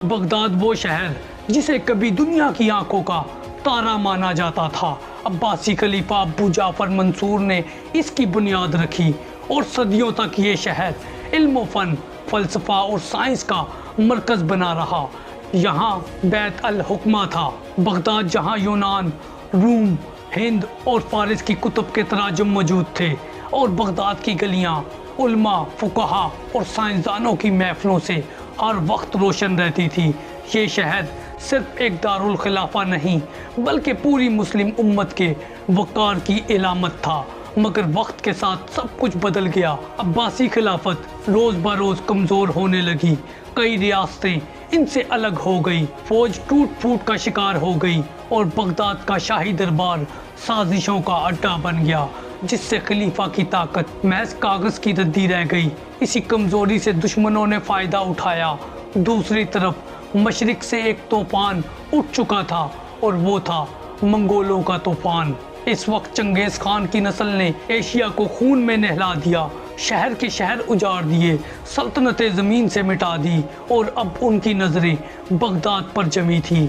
Baghdad وہ شہر جسے کبھی دنیا کی آنکھوں کا تارا مانا جاتا تھا، عباسی خلیفہ ابو جعفر منصور نے اس کی بنیاد رکھی اور صدیوں تک یہ شہر علم و فن، فلسفہ اور سائنس کا مرکز بنا رہا۔ یہاں بیت الحکمہ تھا، بغداد جہاں یونان، روم، ہند اور فارس کی کتب کے تراجم موجود تھے، اور بغداد کی گلیاں علماء، فقہا اور سائنسدانوں کی محفلوں سے ہر وقت روشن رہتی تھی۔ یہ شہر صرف ایک دارالخلافہ نہیں بلکہ پوری مسلم امت کے وقار کی علامت تھا۔ مگر وقت کے ساتھ سب کچھ بدل گیا۔ عباسی خلافت روز بروز کمزور ہونے لگی، کئی ریاستیں ان سے الگ ہو گئی، فوج ٹوٹ پھوٹ کا شکار ہو گئی اور بغداد کا شاہی دربار سازشوں کا اڈا بن گیا، جس سے خلیفہ کی طاقت محض کاغذ کی ردی رہ گئی۔ اسی کمزوری سے دشمنوں نے فائدہ اٹھایا۔ دوسری طرف مشرق سے ایک طوفان اٹھ چکا تھا اور وہ تھا منگولوں کا طوفان۔ اس وقت چنگیز خان کی نسل نے ایشیا کو خون میں نہلا دیا، شہر کے شہر اجاڑ دیے، سلطنتیں زمین سے مٹا دی، اور اب ان کی نظریں بغداد پر جمی تھی۔